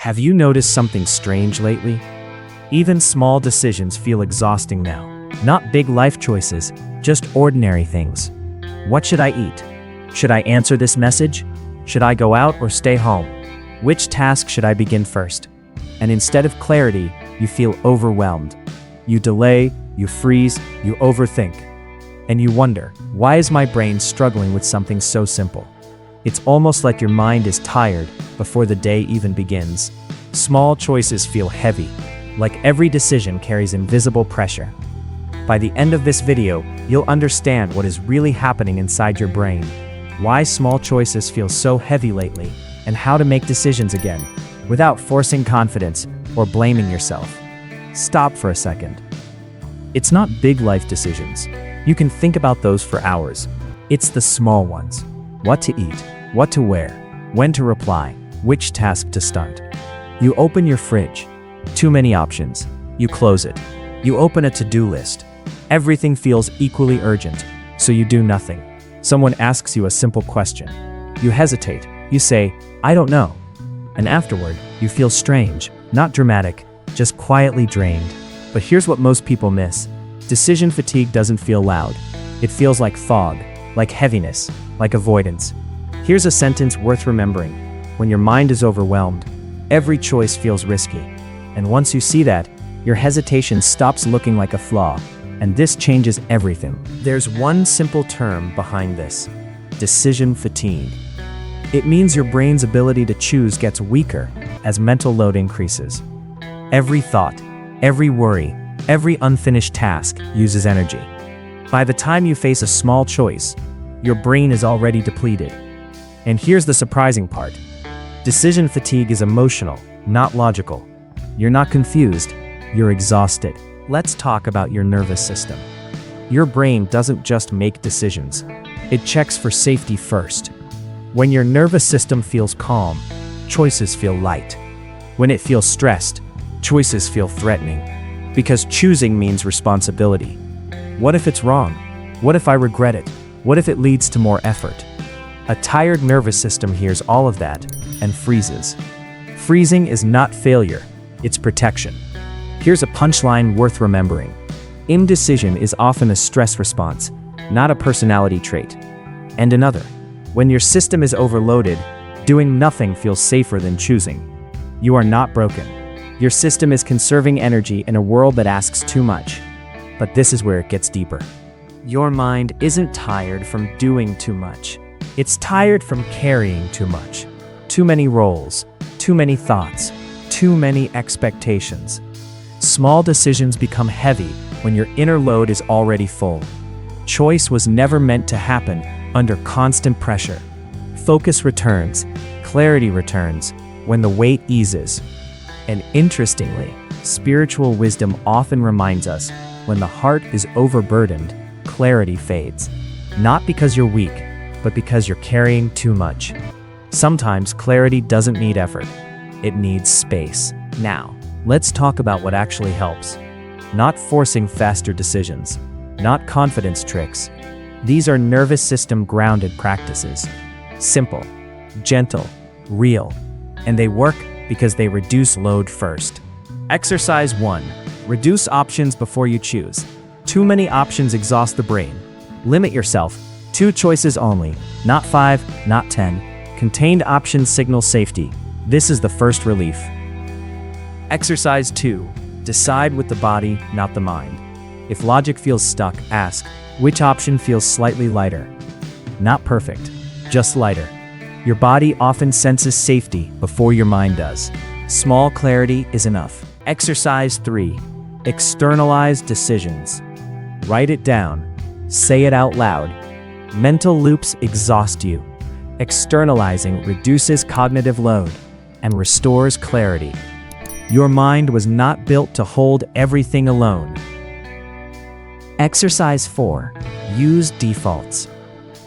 Have you noticed something strange lately? Even small decisions feel exhausting now. Not big life choices, just ordinary things. What should I eat? Should I answer this message? Should I go out or stay home? Which task should I begin first? And instead of clarity, you feel overwhelmed. You delay, you freeze, you overthink. And you wonder, why is my brain struggling with something so simple? It's almost like your mind is tired before the day even begins. Small choices feel heavy, like every decision carries invisible pressure. By the end of this video, you'll understand what is really happening inside your brain, why small choices feel so heavy lately, and how to make decisions again, without forcing confidence or blaming yourself. Stop for a second. It's not big life decisions. You can think about those for hours. It's the small ones. What to eat, what to wear, when to reply, which task to start. You open your fridge. Too many options. You close it. You open a to-do list. Everything feels equally urgent, so you do nothing. Someone asks you a simple question. You hesitate. You say, "I don't know." And afterward, you feel strange, not dramatic, just quietly drained. But here's what most people miss. Decision fatigue doesn't feel loud. It feels like fog, like heaviness, like avoidance. Here's a sentence worth remembering. When your mind is overwhelmed, every choice feels risky. And once you see that, your hesitation stops looking like a flaw. And this changes everything. There's one simple term behind this: decision fatigue. It means your brain's ability to choose gets weaker as mental load increases. Every thought, every worry, every unfinished task uses energy. By the time you face a small choice, your brain is already depleted. And here's the surprising part. Decision fatigue is emotional, not logical. You're not confused, you're exhausted. Let's talk about your nervous system. Your brain doesn't just make decisions. It checks for safety first. When your nervous system feels calm, choices feel light. When it feels stressed, choices feel threatening. Because choosing means responsibility. What if it's wrong? What if I regret it? What if it leads to more effort? A tired nervous system hears all of that and freezes. Freezing is not failure, it's protection. Here's a punchline worth remembering. Indecision is often a stress response, not a personality trait. And another, when your system is overloaded, doing nothing feels safer than choosing. You are not broken. Your system is conserving energy in a world that asks too much. But this is where it gets deeper. Your mind isn't tired from doing too much. It's tired from carrying too much. Too many roles, too many thoughts, too many expectations. Small decisions become heavy when your inner load is already full. Choice was never meant to happen under constant pressure. Focus returns, clarity returns, when the weight eases. And interestingly, spiritual wisdom often reminds us, when the heart is overburdened, clarity fades. Not because you're weak, but because you're carrying too much. Sometimes clarity doesn't need effort. It needs space. Now, let's talk about what actually helps. Not forcing faster decisions. Not confidence tricks. These are nervous system grounded practices. Simple, gentle, real. And they work because they reduce load first. Exercise 1. Reduce options before you choose. Too many options exhaust the brain. Limit yourself. 2 choices only, not 5, not 10. Contained options signal safety. This is the first relief. Exercise 2. Decide with the body, not the mind. If logic feels stuck, ask, which option feels slightly lighter? Not perfect, just lighter. Your body often senses safety before your mind does. Small clarity is enough. Exercise 3. Externalize decisions. Write it down. Say it out loud. Mental loops exhaust you. Externalizing reduces cognitive load and restores clarity. Your mind was not built to hold everything alone. Exercise 4. Use defaults.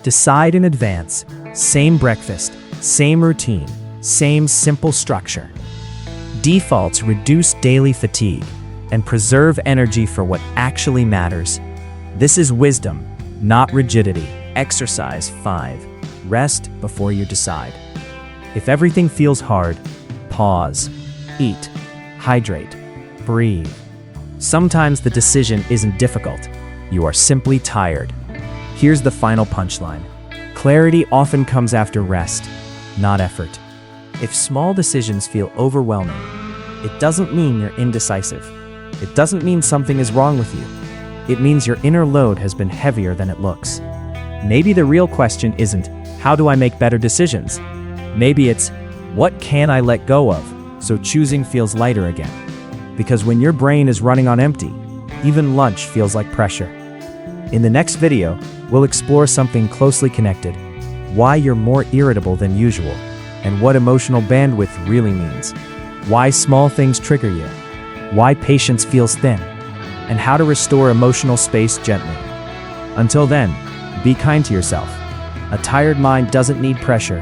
Decide in advance. Same breakfast, same routine, same simple structure. Defaults reduce daily fatigue and preserve energy for what actually matters. This is wisdom, not rigidity. Exercise 5. Rest before you decide. If everything feels hard, pause. eat, hydrate, breathe. Sometimes the decision isn't difficult. You are simply tired. Here's the final punchline. Clarity often comes after rest, not effort. If small decisions feel overwhelming, it doesn't mean you're indecisive. It doesn't mean something is wrong with you. It means your inner load has been heavier than it looks. Maybe the real question isn't, how do I make better decisions? Maybe it's, what can I let go of, so choosing feels lighter again? Because when your brain is running on empty, even lunch feels like pressure. In the next video, we'll explore something closely connected, why you're more irritable than usual, and what emotional bandwidth really means, why small things trigger you, why patience feels thin, and how to restore emotional space gently. Until then, be kind to yourself. A tired mind doesn't need pressure,